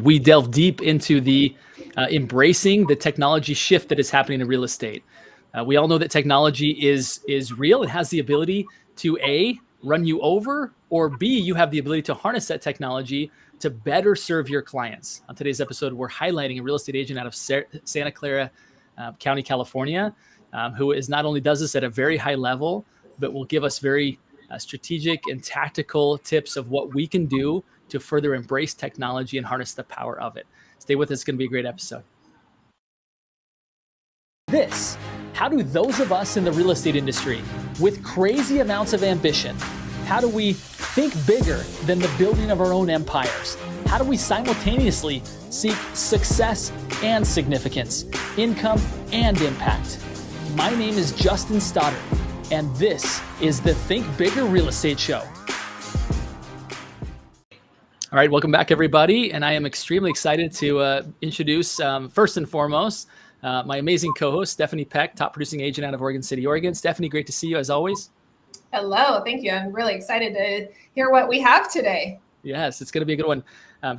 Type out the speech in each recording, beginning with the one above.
We delve deep into the embracing the technology shift that is happening in real estate. We all know that technology is real. It has the ability to A, run you over, or B, you have the ability to harness that technology to better serve your clients. On today's episode, we're highlighting a real estate agent out of Santa Clara County, California, who is not only does this at a very high level, but will give us very strategic and tactical tips of what we can do to further embrace technology and harness the power of it. Stay with us. It's going to be a great episode. How do those of us in the real estate industry with crazy amounts of ambition, how do we think bigger than the building of our own empires? How do we simultaneously seek success and significance, income and impact? My name is Justin Stoddard, and this is the Think Bigger Real Estate Show. All right, welcome back, everybody. And I am extremely excited to introduce, first and foremost, my amazing co-host, Stephanie Peck, top producing agent out of Oregon City, Oregon. Stephanie, great to see you as always. Hello, thank you. I'm really excited to hear what we have today. Yes, it's going to be a good one.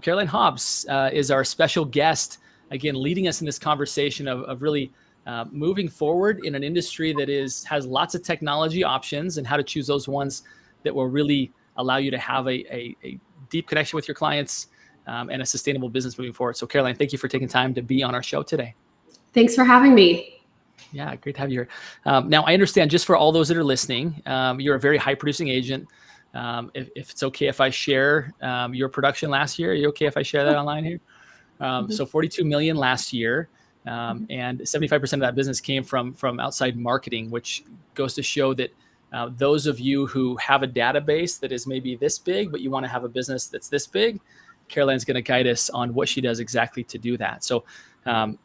Caroline Hobbs is our special guest, again, leading us in this conversation of really moving forward in an industry that has lots of technology options and how to choose those ones that will really allow you to have a deep connection with your clients and a sustainable business moving forward. So Caroline, thank you for taking time to be on our show today. Thanks for having me. Yeah, great to have you here. Now, I understand, just for all those that are listening, you're a very high producing agent. If it's okay if I share your production last year, are you okay if I share that online here? So 42 million last year, and 75% of that business came from outside marketing, which goes to show that those of you who have a database that is maybe this big, but you want to have a business that's this big, Caroline's going to guide us on what she does exactly to do that. So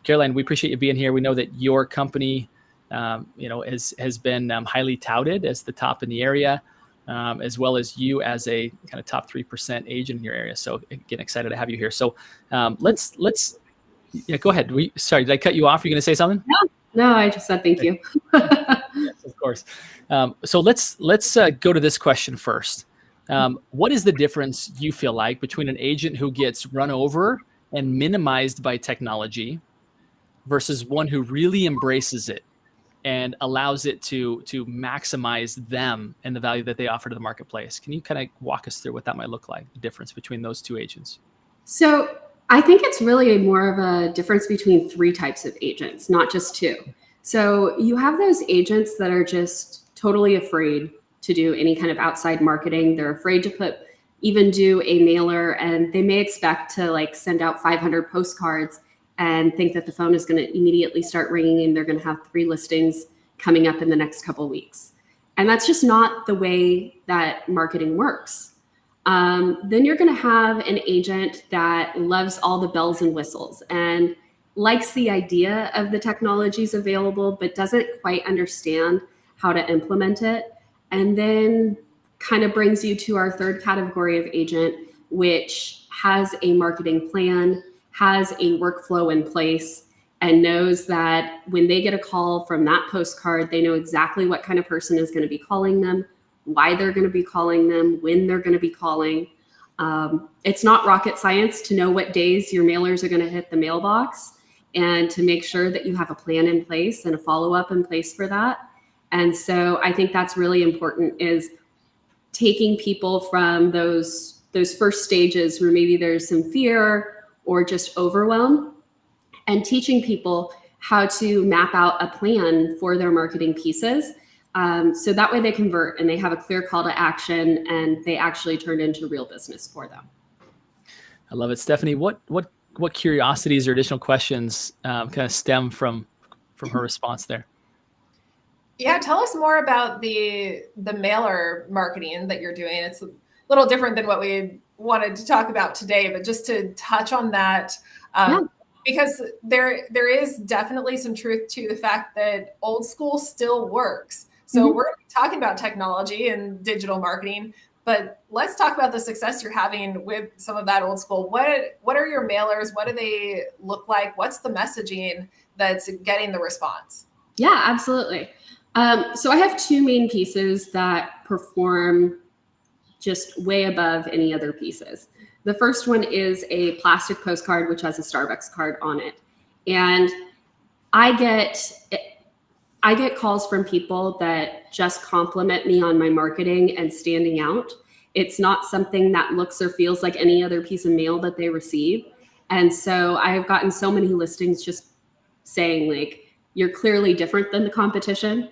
Caroline, we appreciate you being here. We know that your company, has been highly touted as the top in the area, as well as you as a kind of top 3% agent in your area. So again, excited to have you here. So let's go ahead. Sorry, did I cut you off? Are you going to say something? No, I just said thank you. Yes, of course. So let's go to this question first. What is the difference you feel like between an agent who gets run over and minimized by technology versus one who really embraces it and allows it to maximize them and the value that they offer to the marketplace? Can you kind of walk us through what that might look like, the difference between those two agents? So I think it's really more of a difference between three types of agents, not just two. So you have those agents that are just totally afraid to do any kind of outside marketing. They're afraid to even do a mailer, and they may expect to send out 500 postcards and think that the phone is going to immediately start ringing and they're going to have 3 listings coming up in the next couple of weeks. And that's just not the way that marketing works. Then you're going to have an agent that loves all the bells and whistles and likes the idea of the technologies available, but doesn't quite understand how to implement it. And then kind of brings you to our third category of agent, which has a marketing plan, has a workflow in place, and knows that when they get a call from that postcard, they know exactly what kind of person is going to be calling them, why they're going to be calling them, when they're going to be calling. It's not rocket science to know what days your mailers are going to hit the mailbox, and to make sure that you have a plan in place and a follow-up in place for that. And so I think that's really important, is taking people from those first stages where maybe there's some fear or just overwhelm, and teaching people how to map out a plan for their marketing pieces. So that way they convert and they have a clear call to action and they actually turn into real business for them. I love it. Stephanie, what curiosities or additional questions kind of stem from her response there? Yeah, tell us more about the mailer marketing that you're doing. It's a little different than what we wanted to talk about today, but just to touch on that, because there is definitely some truth to the fact that old school still works. So we're talking about technology and digital marketing, but let's talk about the success you're having with some of that old school. What are your mailers? What do they look like? What's the messaging that's getting the response? Yeah, absolutely. So I have 2 main pieces that perform just way above any other pieces. The first one is a plastic postcard, which has a Starbucks card on it. And I get calls from people that just compliment me on my marketing and standing out. It's not something that looks or feels like any other piece of mail that they receive. And so I have gotten so many listings just saying like, you're clearly different than the competition.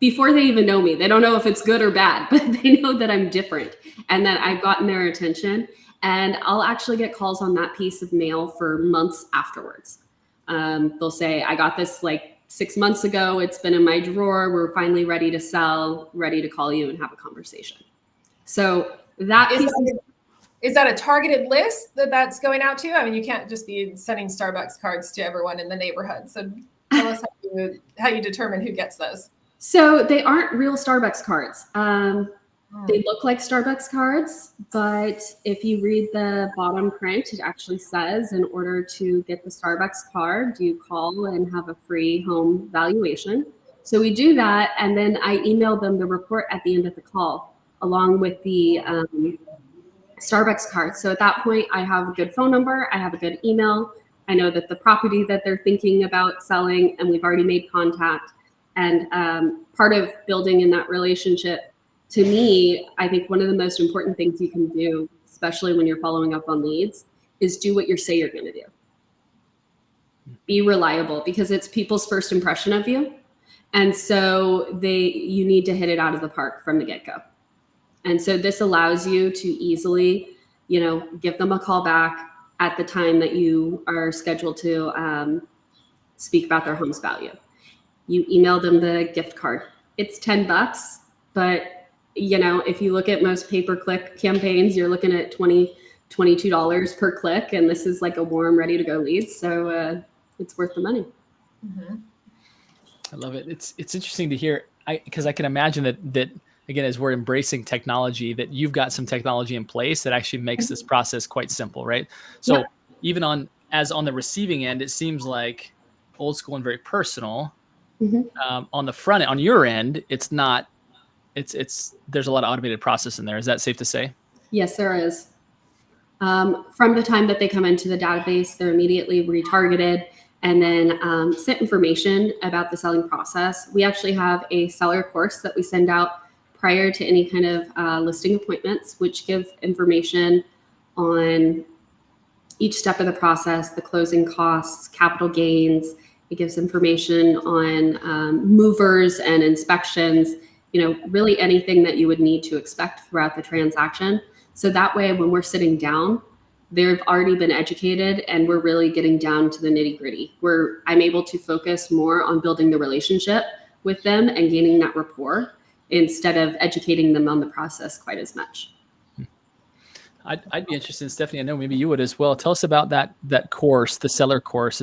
Before they even know me, they don't know if it's good or bad, but they know that I'm different and that I've gotten their attention. And I'll actually get calls on that piece of mail for months afterwards. They'll say, I got this like 6 months ago. It's been in my drawer. We're finally ready to sell, ready to call you and have a conversation. So that is that a targeted list that's going out to? I mean, you can't just be sending Starbucks cards to everyone in the neighborhood. So tell us how you determine who gets those. So they aren't real Starbucks cards. They look like Starbucks cards, but if you read the bottom print, it actually says in order to get the Starbucks card, you call and have a free home valuation. So we do that, and then I email them the report at the end of the call, along with the Starbucks card. So at that point, I have a good phone number, I have a good email, I know that the property that they're thinking about selling, and we've already made contact. And part of building in that relationship, to me, I think one of the most important things you can do, especially when you're following up on leads, is do what you say you're going to do. Be reliable, because it's people's first impression of you. And so you need to hit it out of the park from the get-go. And so this allows you to easily, give them a call back at the time that you are scheduled to speak about their home's value. You email them the gift card. It's $10, but if you look at most pay-per-click campaigns, you're looking at $20, $22 per click, and this is like a warm, ready-to-go lead. So it's worth the money. Mm-hmm. I love it. It's interesting to hear, because I can imagine that again, as we're embracing technology, that you've got some technology in place that actually makes this process quite simple, right? So even on the receiving end, it seems like old school and very personal. Mm-hmm. On the front end, on your end, it's not. There's a lot of automated process in there. Is that safe to say? Yes, there is. From the time that they come into the database, they're immediately retargeted and then sent information about the selling process. We actually have a seller course that we send out prior to any kind of listing appointments, which give information on each step of the process, the closing costs, capital gains. It gives information on movers and inspections, really anything that you would need to expect throughout the transaction. So that way, when we're sitting down, they've already been educated and we're really getting down to the nitty gritty, where I'm able to focus more on building the relationship with them and gaining that rapport instead of educating them on the process quite as much. I'd be interested, Stephanie, I know maybe you would as well. Tell us about that course, the seller course.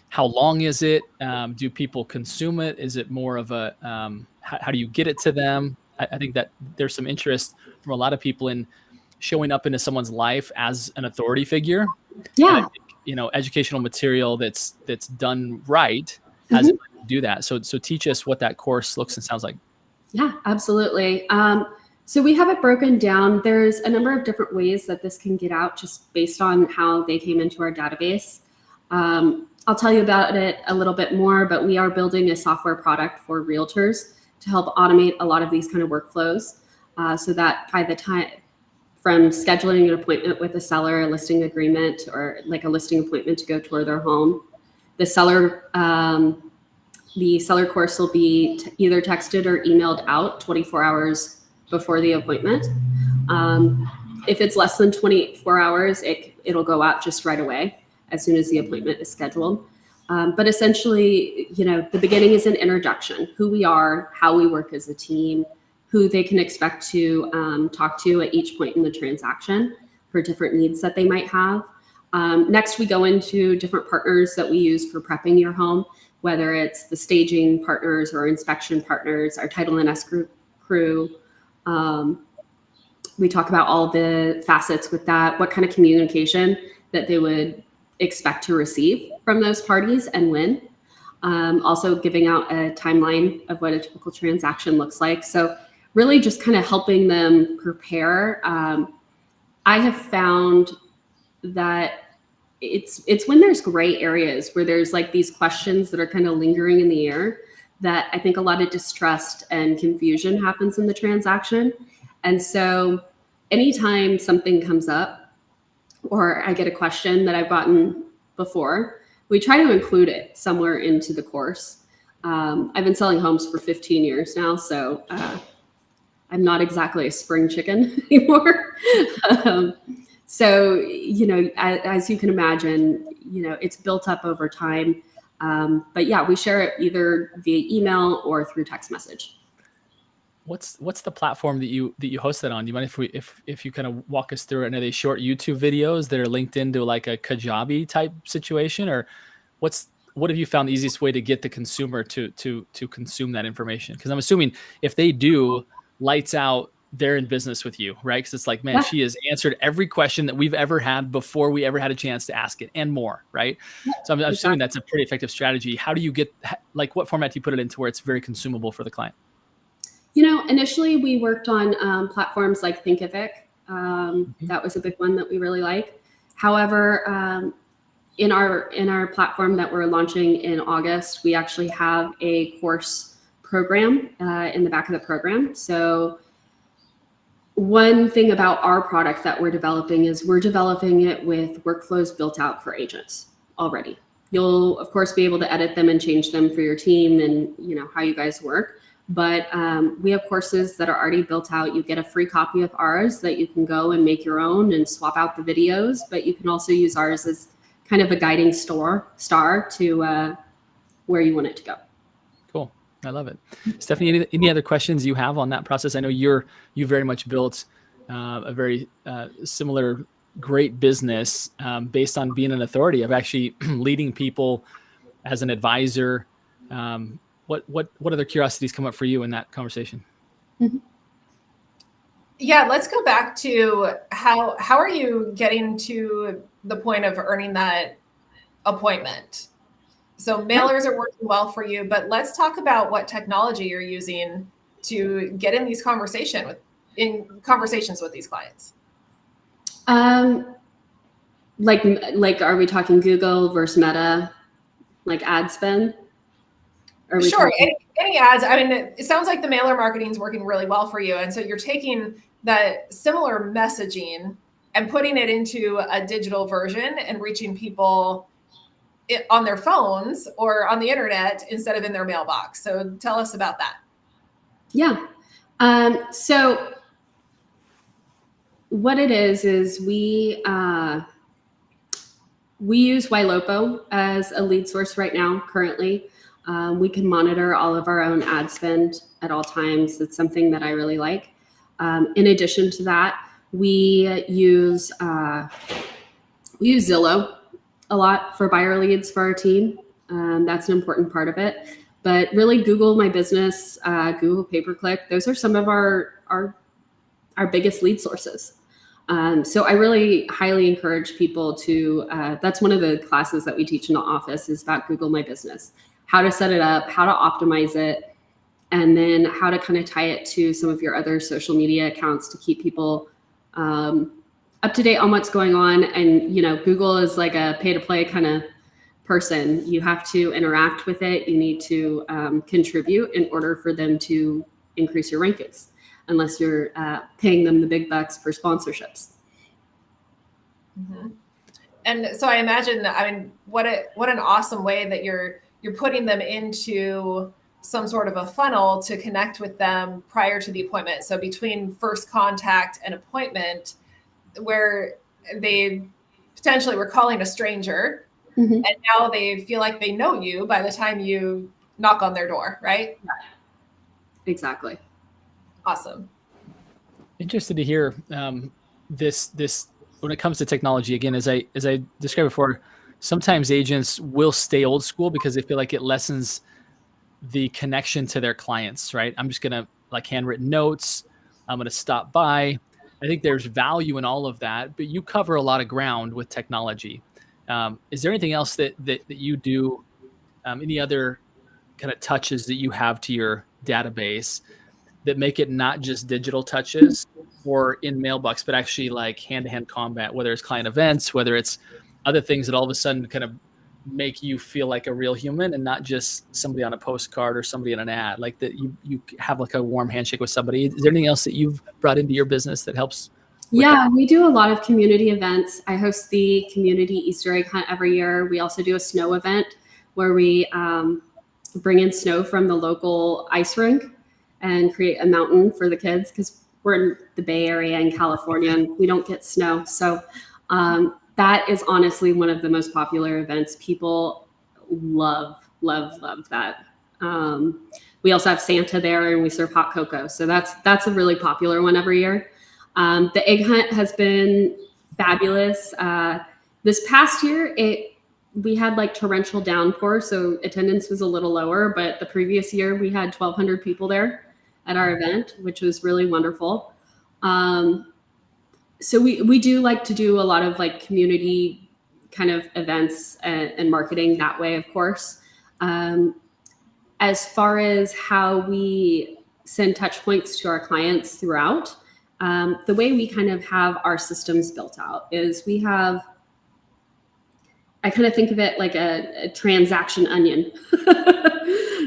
How long is it? Do people consume it? Is it more of a, how do you get it to them? I think that there's some interest from a lot of people in showing up into someone's life as an authority figure. Yeah. And I think, educational material that's done right has to do that. So teach us what that course looks and sounds like. Yeah, absolutely. So we have it broken down. There's a number of different ways that this can get out just based on how they came into our database. I'll tell you about it a little bit more, but we are building a software product for realtors to help automate a lot of these kind of workflows so that by the time from scheduling an appointment with a seller, a listing agreement, or like a listing appointment to go tour their home, the seller course will be either texted or emailed out 24 hours before the appointment. If it's less than 24 hours, it'll go out just right away as soon as the appointment is scheduled. But essentially, the beginning is an introduction, who we are, how we work as a team, who they can expect to talk to at each point in the transaction for different needs that they might have. Next, we go into different partners that we use for prepping your home, whether it's the staging partners or inspection partners, our title and escrow crew. We talk about all the facets with that, what kind of communication that they would expect to receive from those parties and when. Also giving out a timeline of what a typical transaction looks like. So really just kind of helping them prepare I have found that it's when there's gray areas where there's like these questions that are kind of lingering in the air that I think a lot of distrust and confusion happens in the transaction. And so anytime something comes up or I get a question that I've gotten before, we try to include it somewhere into the course. I've been selling homes for 15 years now, so I'm not exactly a spring chicken anymore. So, you know, as you can imagine, you know, it's built up over time. But yeah, we share it either via email or through text message. What's the platform that you host that on? Do you mind if you kind of walk us through it? And are they short YouTube videos that are linked into like a Kajabi type situation, or what have you found the easiest way to get the consumer to consume that information? Because I'm assuming if they do, lights out, they're in business with you, right? Because it's like, man, Yeah. she has answered every question that we've ever had before we ever had a chance to ask it, and more, right? So I'm assuming that's a pretty effective strategy. How do you get, like, what format do you put it into where it's very consumable for the client? You know, initially we worked on platforms like Thinkific. That was a big one that we really like. However, in our platform that we're launching in August, we actually have a course program in the back of the program. So one thing about our product that we're developing is we're developing it with workflows built out for agents already. You'll of course be able to edit them and change them for your team and you know how you guys work. But we have courses that are already built out. You get a free copy of ours that you can go and make your own and swap out the videos, but you can also use ours as kind of a guiding star to where you want it to go. Cool. I love it. Stephanie, any other questions you have on that process? I know you very much built a very similar great business based on being an authority of actually leading people as an advisor. What other curiosities come up for you in that conversation? Mm-hmm. Yeah, let's go back to how are you getting to the point of earning that appointment? So mailers are working well for you, but let's talk about what technology you're using to get in these conversations with these clients. Like, are we talking Google versus Meta, like ad spend? Sure, any ads. I mean, it sounds like the mailer marketing is working really well for you, and so you're taking that similar messaging and putting it into a digital version and reaching people on their phones or on the internet instead of in their mailbox. So tell us about that. Yeah. So what it is we use Ylopo as a lead source right now. Currently, we can monitor all of our own ad spend at all times. It's something that I really like. In addition to that, we use Zillow a lot for buyer leads for our team. That's an important part of it. But really, Google My Business, Google Pay-Per-Click, those are some of our biggest lead sources. So I really highly encourage people to, that's one of the classes that we teach in the office is about Google My Business, how to set it up, how to optimize it, and then how to kind of tie it to some of your other social media accounts to keep people up to date on what's going on. And, you know, Google is like a pay to play kind of person. You have to interact with it. You need to contribute in order for them to increase your rankings, unless you're paying them the big bucks for sponsorships. Mm-hmm. And so I imagine, I mean, what an awesome way that you're putting them into some sort of a funnel to connect with them prior to the appointment. So between first contact and appointment, where they potentially were calling a stranger, mm-hmm. and now they feel like they know you by the time you knock on their door, right? Exactly. Awesome. Interested to hear this when it comes to technology. Again, as I described before, sometimes agents will stay old school because they feel like it lessens the connection to their clients, right? I'm just gonna like handwritten notes. I'm gonna stop by. I think there's value in all of that, but you cover a lot of ground with technology. Is there anything else that you do? Any other kind of touches that you have to your database that make it not just digital touches, or in mailbox, but actually like hand-to-hand combat, whether it's client events, whether it's other things that all of a sudden kind of make you feel like a real human and not just somebody on a postcard or somebody in an ad, like that you have like a warm handshake with somebody. Is there anything else that you've brought into your business that helps? Yeah, we do a lot of community events. I host the community Easter egg hunt every year. We also do a snow event where we bring in snow from the local ice rink and create a mountain for the kids, because we're in the Bay Area in California and we don't get snow. So that is honestly one of the most popular events. People love that. We also have Santa there and we serve hot cocoa. So that's a really popular one every year. The egg hunt has been fabulous. This past year, we had like torrential downpour, so attendance was a little lower, but the previous year we had 1,200 people there at our event, which was really wonderful. So we do like to do a lot of like community kind of events and marketing that way, of course. As far as how we send touch points to our clients throughout, the way we kind of have our systems built out is I kind of think of it like a transaction onion.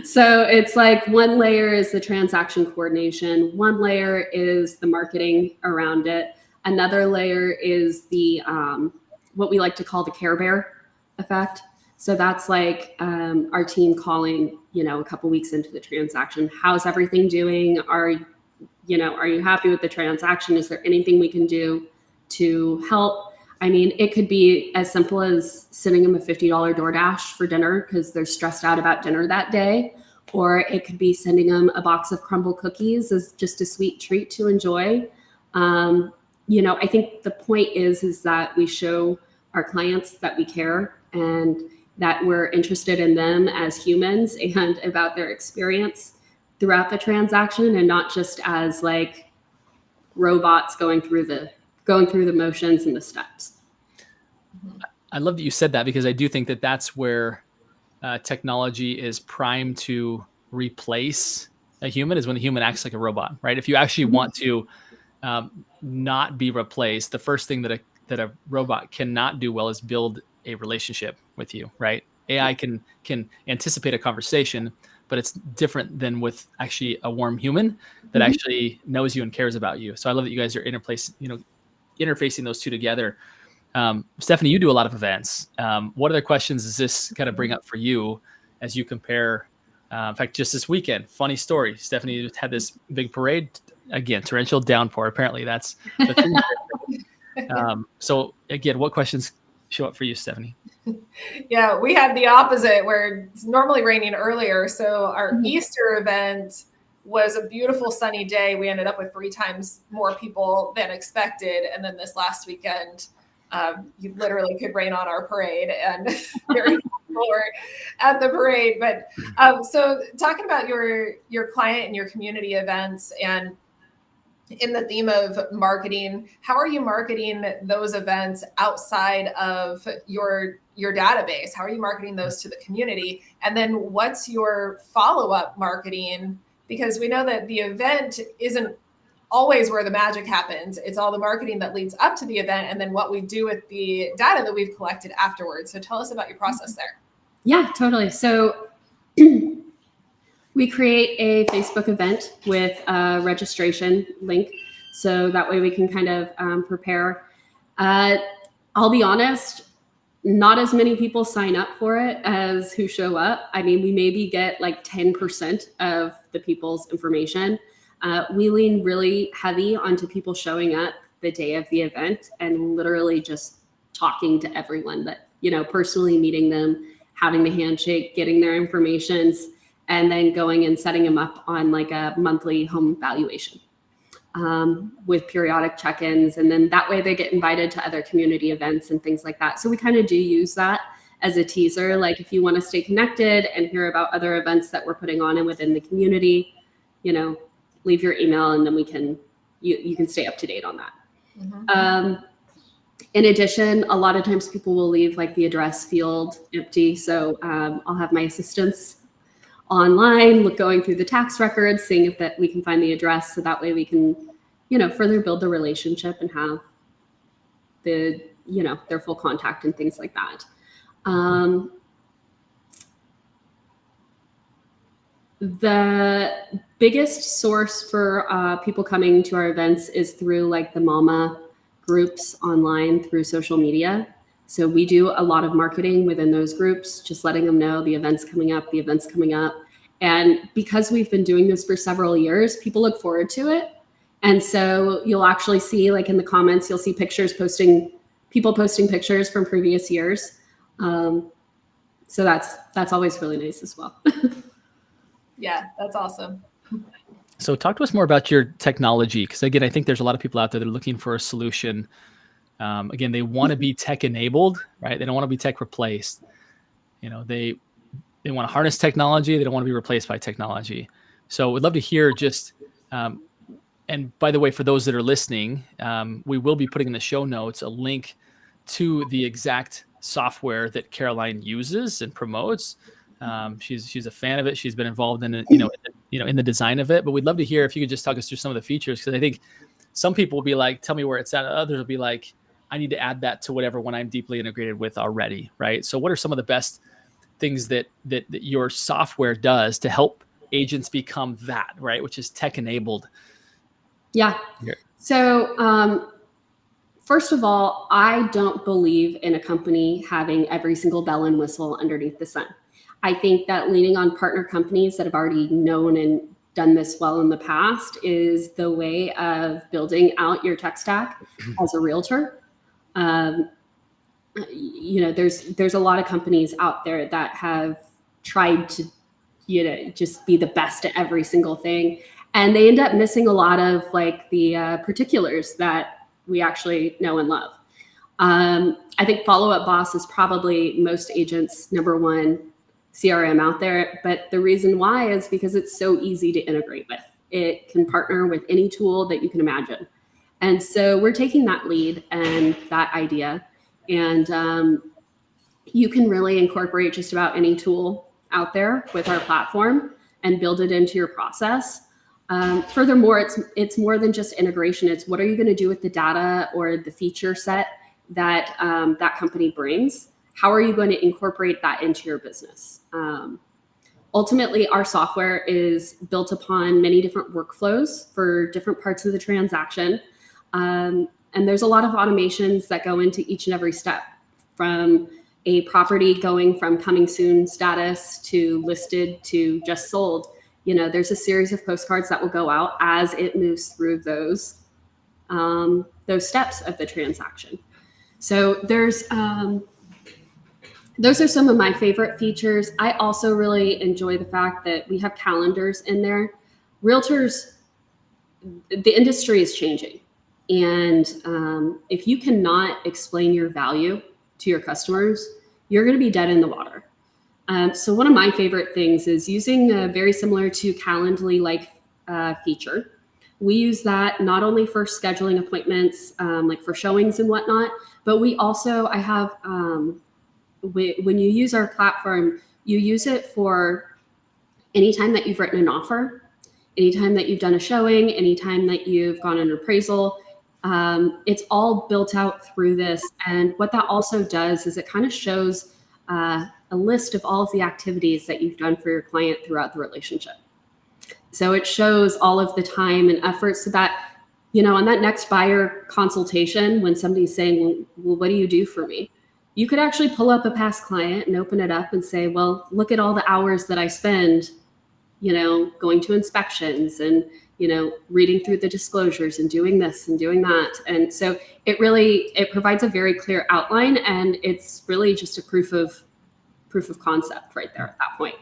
So it's like one layer is the transaction coordination, one layer is the marketing around it, another layer is the what we like to call the Care Bear effect. So that's like our team calling, a couple weeks into the transaction, how's everything doing? Are you happy with the transaction? Is there anything we can do to help? I mean, it could be as simple as sending them a $50 DoorDash for dinner because they're stressed out about dinner that day. Or it could be sending them a box of crumble cookies as just a sweet treat to enjoy. I think the point is that we show our clients that we care and that we're interested in them as humans and about their experience throughout the transaction, and not just as like robots going through the motions and the steps. I love that you said that, because I do think that that's where technology is primed to replace a human, is when the human acts like a robot, right? If you actually want to not be replaced, the first thing that a robot cannot do well is build a relationship with you, right? AI can anticipate a conversation, but it's different than with actually a warm human that actually knows you and cares about you. So I love that you guys are interfacing those two together. Stephanie, you do a lot of events. What other questions does this kind of bring up for you as you compare? In fact, just this weekend, funny story. Stephanie had this big parade. Again, torrential downpour. Apparently, that's the thing. So again, what questions show up for you, Stephanie? Yeah, we had the opposite where it's normally raining earlier. So our Easter event was a beautiful sunny day. We ended up with 3 times more people than expected. And then this last weekend, you literally could rain on our parade, and very people were at the parade. But so talking about your client and your community events, and in the theme of marketing, how are you marketing those events outside of your database? How are you marketing those to the community? And then what's your follow-up marketing? Because we know that the event isn't always where the magic happens. It's all the marketing that leads up to the event, and then what we do with the data that we've collected afterwards. So tell us about your process there. Yeah, totally. So we create a Facebook event with a registration link. So that way we can kind of prepare. I'll be honest, not as many people sign up for it as who show up. I mean, we maybe get like 10% of the people's information. We lean really heavy onto people showing up the day of the event and literally just talking to everyone, that, personally meeting them, having the handshake, getting their informations, and then going and setting them up on like a monthly home valuation with periodic check-ins. And then that way they get invited to other community events and things like that. So we kind of do use that as a teaser. Like if you want to stay connected and hear about other events that we're putting on and within the community, leave your email, and then you can stay up to date on that. In addition, a lot of times people will leave like the address field empty. So I'll have my assistants online going through the tax records, seeing if that we can find the address. So that way we can, further build the relationship and have their full contact and things like that. The biggest source for people coming to our events is through like the mama groups online through social media. So we do a lot of marketing within those groups, just letting them know the event's coming up. And because we've been doing this for several years, people look forward to it. And so you'll actually see, like in the comments, you'll see people posting pictures from previous years. So that's always really nice as well. Yeah, that's awesome. So talk to us more about your technology, because again, I think there's a lot of people out there that are looking for a solution. Again, they want to be tech enabled, right? They don't want to be tech replaced. They want to harness technology. They don't want to be replaced by technology. So we'd love to hear just, and by the way, for those that are listening, we will be putting in the show notes a link to the exact software that Caroline uses and promotes. She's a fan of it. She's been involved in it, in the design of it. But we'd love to hear if you could just talk us through some of the features, because I think some people will be like, "Tell me where it's at." Others will be like, "I need to add that to whatever one I'm deeply integrated with already." Right. So, what are some of the best things that your software does to help agents become that, right, which is tech enabled? Yeah. So, first of all, I don't believe in a company having every single bell and whistle underneath the sun. I think that leaning on partner companies that have already known and done this well in the past is the way of building out your tech stack as a realtor. There's a lot of companies out there that have tried to, just be the best at every single thing. And they end up missing a lot of like the particulars that we actually know and love. I think Follow Up Boss is probably most agents' number one CRM out there. But the reason why is because it's so easy to integrate with. It can partner with any tool that you can imagine. And so we're taking that lead and that idea. And you can really incorporate just about any tool out there with our platform and build it into your process. Furthermore, it's more than just integration. It's what are you going to do with the data or the feature set that that company brings? How are you going to incorporate that into your business? Ultimately, our software is built upon many different workflows for different parts of the transaction. And there's a lot of automations that go into each and every step, from a property going from coming soon status to listed to just sold. There's a series of postcards that will go out as it moves through those steps of the transaction. So those are some of my favorite features. I also really enjoy the fact that we have calendars in there. Realtors, the industry is changing. And if you cannot explain your value to your customers, you're going to be dead in the water. So one of my favorite things is using a very similar to Calendly-like feature. We use that not only for scheduling appointments, like for showings and whatnot, but I have, when you use our platform, you use it for anytime that you've written an offer, anytime that you've done a showing, anytime that you've gone an appraisal. It's all built out through this. And what that also does is it kind of shows a list of all of the activities that you've done for your client throughout the relationship. So it shows all of the time and efforts so that, on that next buyer consultation, when somebody's saying, well, what do you do for me? You could actually pull up a past client and open it up and say, well, look at all the hours that I spend, going to inspections and, reading through the disclosures and doing this and doing that. And so it provides a very clear outline, and it's really just a proof of concept right there at that point.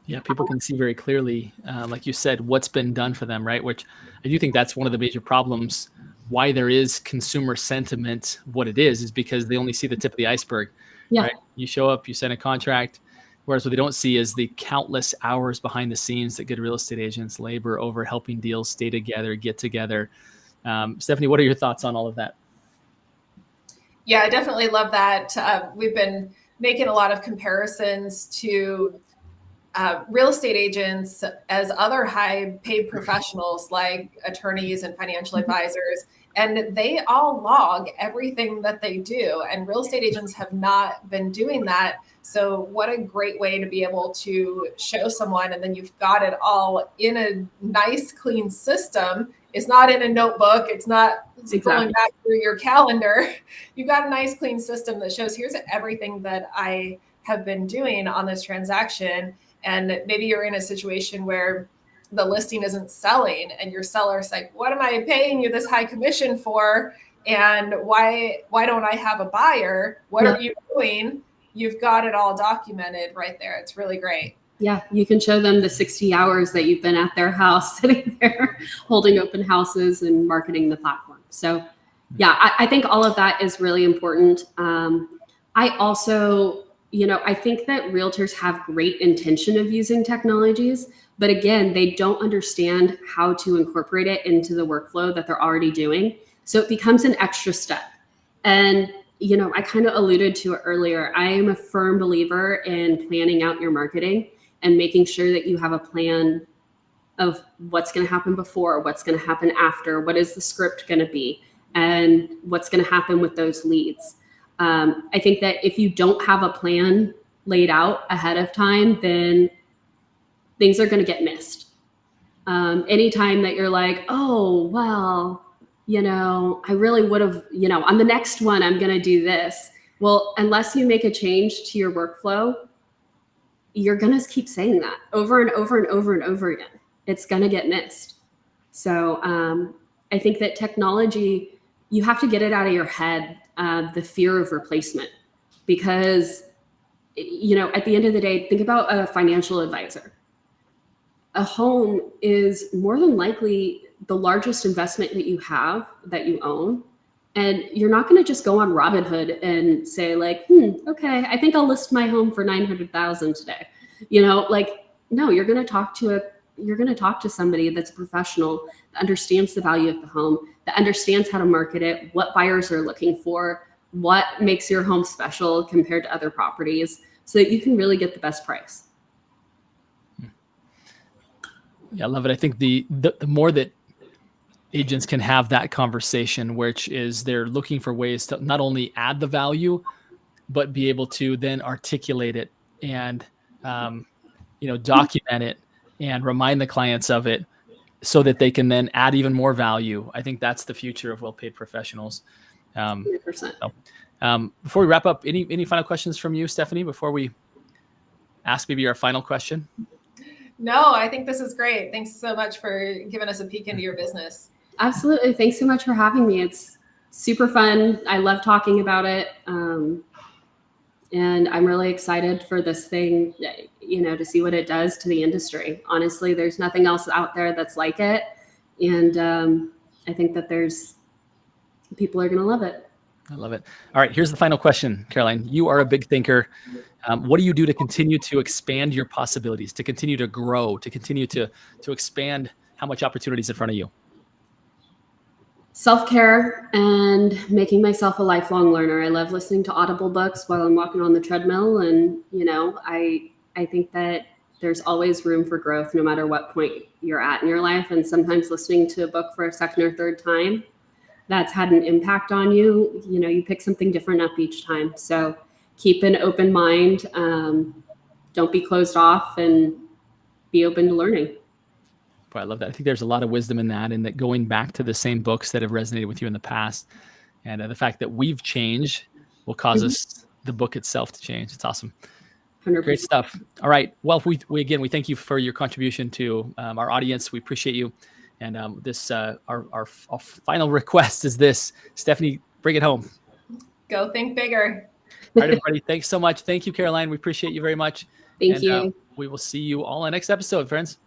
Yeah, people can see very clearly, like you said, what's been done for them, right? Which I do think that's one of the major problems why there is consumer sentiment. What it is because they only see the tip of the iceberg. Yeah. Right? You show up, you sign a contract, whereas what they don't see is the countless hours behind the scenes that good real estate agents labor over helping deals stay together, get together. Stephanie, what are your thoughts on all of that? Yeah, I definitely love that. We've been making a lot of comparisons to real estate agents as other high paid professionals like attorneys and financial advisors, and they all log everything that they do. And real estate agents have not been doing that. So what a great way to be able to show someone, and then you've got it all in a nice, clean system. It's not in a notebook. It's not scrolling back through your calendar. You've got a nice, clean system that shows, here's everything that I have been doing on this transaction. And maybe you're in a situation where the listing isn't selling and your seller's like, what am I paying you this high commission for? And why don't I have a buyer? What are you doing? You've got it all documented right there. It's really great. Yeah, you can show them the 60 hours that you've been at their house, sitting there, holding open houses and marketing the platform. So yeah, I think all of that is really important. I also, I think that realtors have great intention of using technologies, but again, they don't understand how to incorporate it into the workflow that they're already doing. So it becomes an extra step. And I kind of alluded to it earlier. I am a firm believer in planning out your marketing and making sure that you have a plan of what's going to happen before, what's going to happen after, what is the script going to be, and what's going to happen with those leads. I think that if you don't have a plan laid out ahead of time, then things are going to get missed. Anytime that you're like, oh, well, I really would have, on the next one, I'm going to do this. Well, unless you make a change to your workflow, you're going to keep saying that over and over and over and over again. It's going to get missed. So I think that technology, you have to get it out of your head, the fear of replacement, because, at the end of the day, think about a financial advisor. A home is more than likely the largest investment that you have, that you own. And you're not going to just go on Robinhood and say like, okay, I think I'll list my home for 900,000 today. No, you're going to talk to somebody that's a professional, that understands the value of the home, that understands how to market it, what buyers are looking for, what makes your home special compared to other properties, so that you can really get the best price. Yeah, I love it. I think the more that agents can have that conversation, which is they're looking for ways to not only add the value, but be able to then articulate it and, document it and remind the clients of it so that they can then add even more value. I think that's the future of well-paid professionals. 100%. Before we wrap up, any final questions from you, Stephanie, before we ask maybe our final question? No, I think this is great. Thanks so much for giving us a peek into your business. Absolutely. Thanks so much for having me. It's super fun. I love talking about it. And I'm really excited for this thing, to see what it does to the industry. Honestly, there's nothing else out there that's like it. And I think that people are going to love it. I love it. All right, here's the final question, Caroline. You are a big thinker. What do you do to continue to expand your possibilities, to continue to grow, to continue to expand how much opportunity is in front of you? Self-care and making myself a lifelong learner. I love listening to Audible books while I'm walking on the treadmill. And, I think that there's always room for growth no matter what point you're at in your life. And sometimes listening to a book for a second or third time, that's had an impact on you. You pick something different up each time. So keep an open mind. Don't be closed off, and be open to learning. Boy, I love that. I think there's a lot of wisdom in that, and that going back to the same books that have resonated with you in the past, and the fact that we've changed will cause us, the book itself, to change. It's awesome. 100%. Great stuff. All right. Well, we thank you for your contribution to our audience. We appreciate you. And our final request is this: Stephanie, bring it home. Go think bigger. All right, everybody. Thanks so much. Thank you, Caroline. We appreciate you very much. Thank you. We will see you all on the next episode, friends.